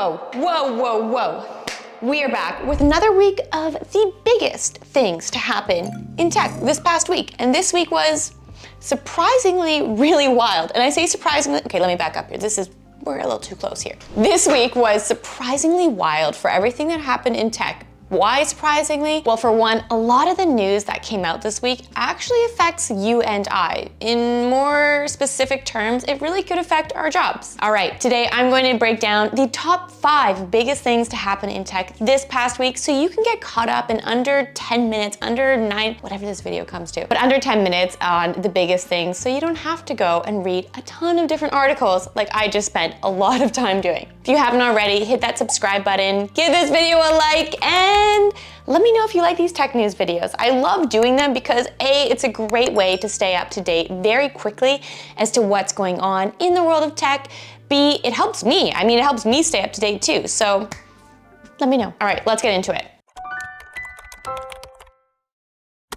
Whoa. We are back with another week of the biggest things to happen in tech this past week. And this week was surprisingly really wild. And I say surprisingly, okay, let me back up here. We're a little too close here. This week was surprisingly wild for everything that happened in tech. Why surprisingly? Well, for one, a lot of the news that came out this week actually affects you and I. In more specific terms, it really could affect our jobs. All right, today I'm going to break down the top 5 biggest things to happen in tech this past week so you can get caught up in under 10 minutes, under 9, whatever this video comes to, but under 10 minutes on the biggest things so you don't have to go and read a ton of different articles like I just spent a lot of time doing. If you haven't already, hit that subscribe button, give this video a like, and let me know if you like these tech news videos. I love doing them because A, it's a great way to stay up to date very quickly as to what's going on in the world of tech. B, it helps me. I mean, it helps me stay up to date too. So let me know. All right, let's get into it.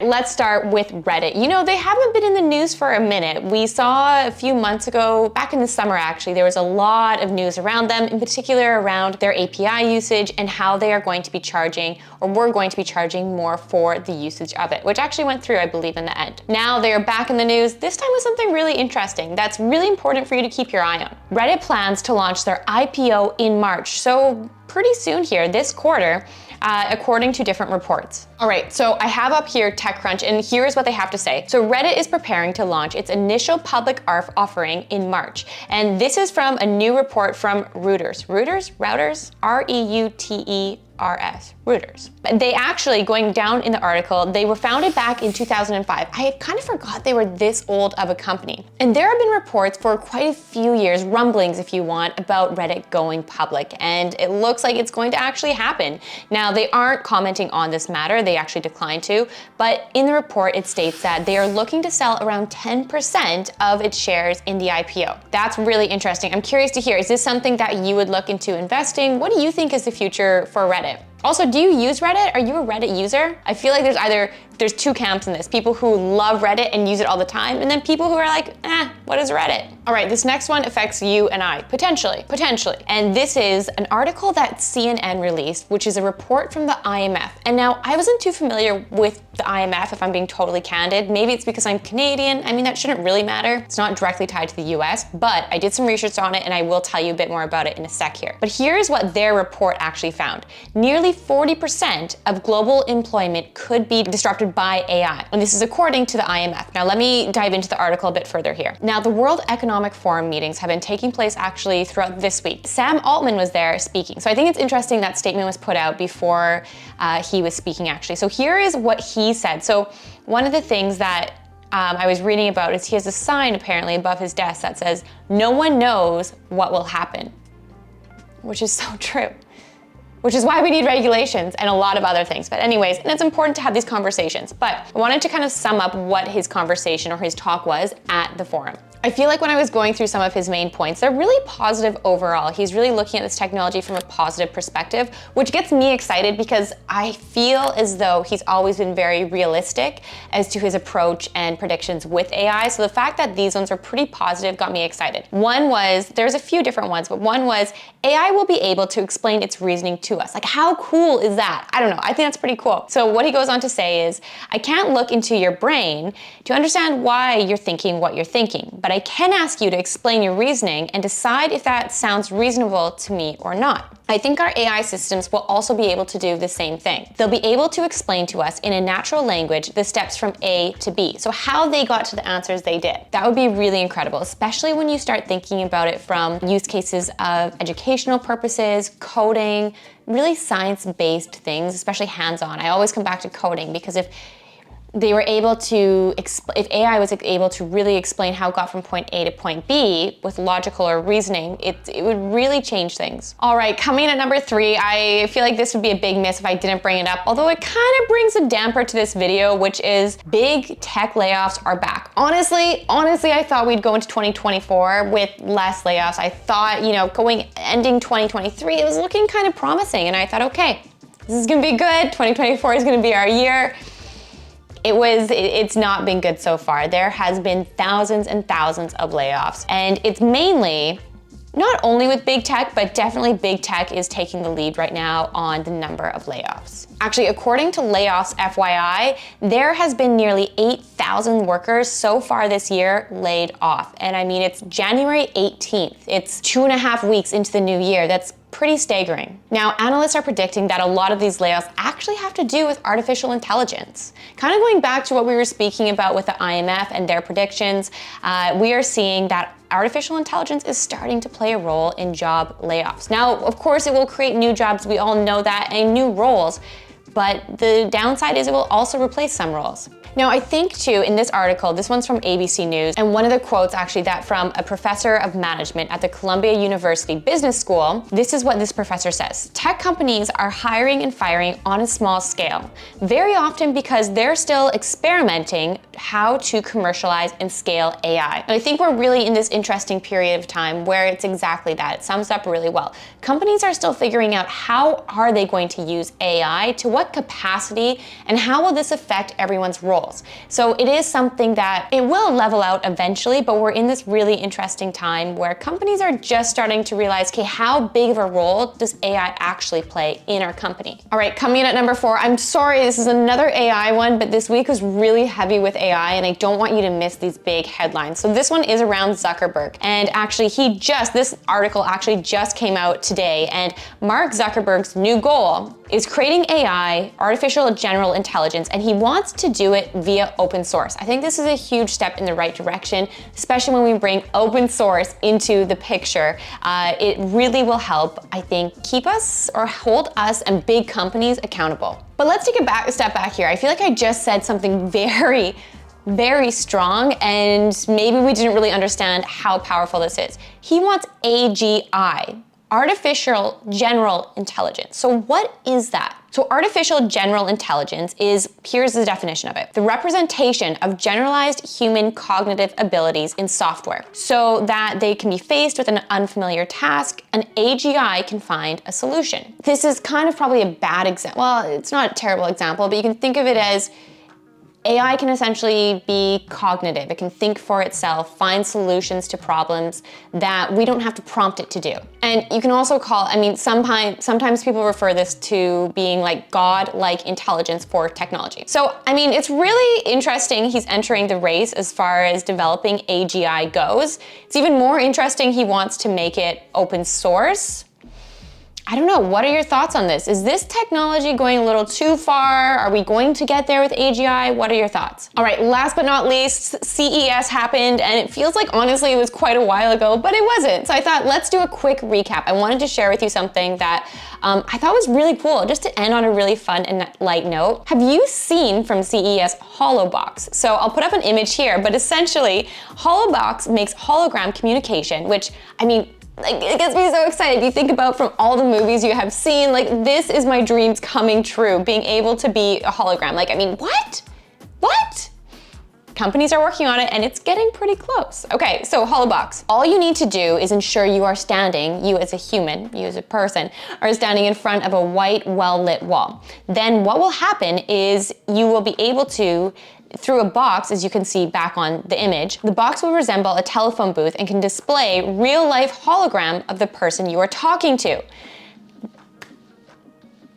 Let's start with Reddit. You know, they haven't been in the news for a minute. We saw a few months ago, back in the summer actually, there was a lot of news around them, in particular around their API usage and how they are going to be charging, or were going to be charging more for the usage of it, which actually went through, I believe, in the end. Now they are back in the news, this time with something really interesting that's really important for you to keep your eye on. Reddit plans to launch their IPO in March, so pretty soon here, this quarter, according to different reports. All right, so I have up here TechCrunch, and here's what they have to say. So Reddit is preparing to launch its initial public offering in March. And this is from a new report from Reuters. Reuters? R-E-U-T-E-R-S. Reuters. They actually, going down in the article, they were founded back in 2005. I had kind of forgot they were this old of a company. And there have been reports for quite a few years, rumblings if you want, about Reddit going public. And it looks like it's going to actually happen. Now, they aren't commenting on this matter. They actually declined to. But in the report, it states that they are looking to sell around 10% of its shares in the IPO. That's really interesting. I'm curious to hear, is this something that you would look into investing? What do you think is the future for Reddit? Also, do you use Reddit? Are you a Reddit user? I feel like there's two camps in this. People who love Reddit and use it all the time, and then people who are like, what is Reddit? All right, this next one affects you and I, potentially. And this is an article that CNN released, which is a report from the IMF. And now, I wasn't too familiar with the IMF, if I'm being totally candid. Maybe it's because I'm Canadian. I mean, that shouldn't really matter. It's not directly tied to the US, but I did some research on it, and I will tell you a bit more about it in a sec here. But here's what their report actually found. Nearly 40% of global employment could be disrupted by AI. And this is according to the IMF. Now let me dive into the article a bit further here. Now the World Economic Forum meetings have been taking place actually throughout this week. Sam Altman was there speaking. So I think it's interesting that statement was put out before he was speaking actually. So here is what he said. So one of the things that I was reading about is he has a sign apparently above his desk that says, "No one knows what will happen," which is so true. Which is why we need regulations and a lot of other things. But anyways, and it's important to have these conversations. But I wanted to kind of sum up what his conversation or his talk was at the forum. I feel like when I was going through some of his main points, they're really positive overall. He's really looking at this technology from a positive perspective, which gets me excited because I feel as though he's always been very realistic as to his approach and predictions with AI. So the fact that these ones are pretty positive got me excited. One was, there's a few different ones, but one was AI will be able to explain its reasoning to us. Like, how cool is that? I don't know, I think that's pretty cool. So what he goes on to say is, I can't look into your brain to understand why you're thinking what you're thinking, but I can ask you to explain your reasoning and decide if that sounds reasonable to me or not. I think our AI systems will also be able to do the same thing. They'll be able to explain to us in a natural language the steps from A to B. So how they got to the answers they did. That would be really incredible, especially when you start thinking about it from use cases of educational purposes, coding, really science-based things, especially hands-on. I always come back to coding because if they were able to, if AI was able to really explain how it got from point A to point B with logical or reasoning, it would really change things. All right, coming in at number 3, I feel like this would be a big miss if I didn't bring it up, although it kind of brings a damper to this video, which is big tech layoffs are back. Honestly, I thought we'd go into 2024 with less layoffs. I thought, ending 2023, it was looking kind of promising, and I thought, okay, this is gonna be good. 2024 is gonna be our year. It's not been good so far. There has been thousands and thousands of layoffs, and it's mainly not only with big tech, but definitely big tech is taking the lead right now on the number of layoffs. Actually, according to Layoffs FYI, there has been nearly 8,000 workers so far this year laid off. And I mean, it's January 18th. It's 2.5 weeks into the new year. That's pretty staggering. Now, analysts are predicting that a lot of these layoffs actually have to do with artificial intelligence. Kind of going back to what we were speaking about with the IMF and their predictions, we are seeing that artificial intelligence is starting to play a role in job layoffs. Now, of course, it will create new jobs, we all know that, and new roles, but the downside is it will also replace some roles. Now, I think too, in this article, this one's from ABC News, and one of the quotes actually that from a professor of management at the Columbia University Business School, this is what this professor says. Tech companies are hiring and firing on a small scale, very often because they're still experimenting how to commercialize and scale AI. And I think we're really in this interesting period of time where it's exactly that. It sums up really well. Companies are still figuring out how are they going to use AI, to what capacity, and how will this affect everyone's role. So it is something that it will level out eventually, but we're in this really interesting time where companies are just starting to realize, okay, how big of a role does AI actually play in our company? All right, coming in at number 4, I'm sorry, this is another AI one, but this week was really heavy with AI and I don't want you to miss these big headlines. So this one is around Zuckerberg. And actually this article actually just came out today, and Mark Zuckerberg's new goal is creating AI, artificial general intelligence, and he wants to do it via open source. I think this is a huge step in the right direction, especially when we bring open source into the picture. It really will help, I think, keep us or hold us and big companies accountable. But let's take a step back here. I feel like I just said something very strong, and maybe we didn't really understand how powerful this is. He wants AGI. Artificial General Intelligence. So what is that? So artificial general intelligence is, here's the definition of it, the representation of generalized human cognitive abilities in software so that they can be faced with an unfamiliar task, and AGI can find a solution. This is kind of probably a bad example. Well, it's not a terrible example, but you can think of it as AI can essentially be cognitive. It can think for itself, find solutions to problems that we don't have to prompt it to do. And you can also call, I mean, sometimes people refer this to being like God-like intelligence for technology. So, I mean, it's really interesting he's entering the race as far as developing AGI goes. It's even more interesting he wants to make it open source. I don't know, what are your thoughts on this? Is this technology going a little too far? Are we going to get there with AGI? What are your thoughts? All right, last but not least, CES happened, and it feels like honestly it was quite a while ago, but it wasn't. So I thought, let's do a quick recap. I wanted to share with you something that I thought was really cool, just to end on a really fun and light note. Have you seen from CES HoloBox? So I'll put up an image here, but essentially HoloBox makes hologram communication, which, I mean, like, it gets me so excited. If you think about from all the movies you have seen, like, this is my dreams coming true, being able to be a hologram. Like, I mean, what? What? Companies are working on it and it's getting pretty close. Okay, so HoloBox. All you need to do is ensure you are standing, you as a human, you as a person, are standing in front of a white, well-lit wall. Then what will happen is you will be able to, through a box, as you can see back on the image, the box will resemble a telephone booth and can display real-life hologram of the person you are talking to.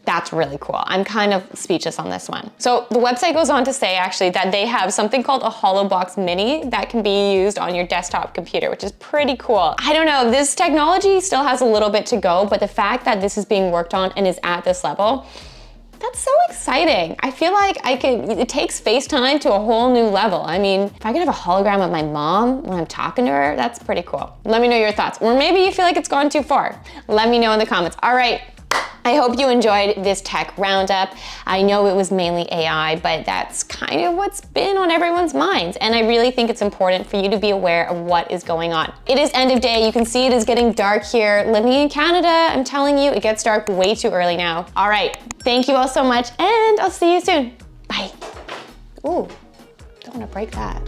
That's really cool. I'm kind of speechless on this one. So the website goes on to say actually that they have something called a HoloBox Mini that can be used on your desktop computer, which is pretty cool. I don't know, this technology still has a little bit to go, but the fact that this is being worked on and is at this level, that's so exciting. I feel like it takes FaceTime to a whole new level. I mean, if I could have a hologram of my mom when I'm talking to her, that's pretty cool. Let me know your thoughts. Or maybe you feel like it's gone too far. Let me know in the comments. All right. I hope you enjoyed this tech roundup. I know it was mainly AI, but that's kind of what's been on everyone's minds. And I really think it's important for you to be aware of what is going on. It is end of day. You can see it is getting dark here. Living in Canada, I'm telling you, it gets dark way too early now. All right, thank you all so much, and I'll see you soon. Bye. Ooh, don't want to break that.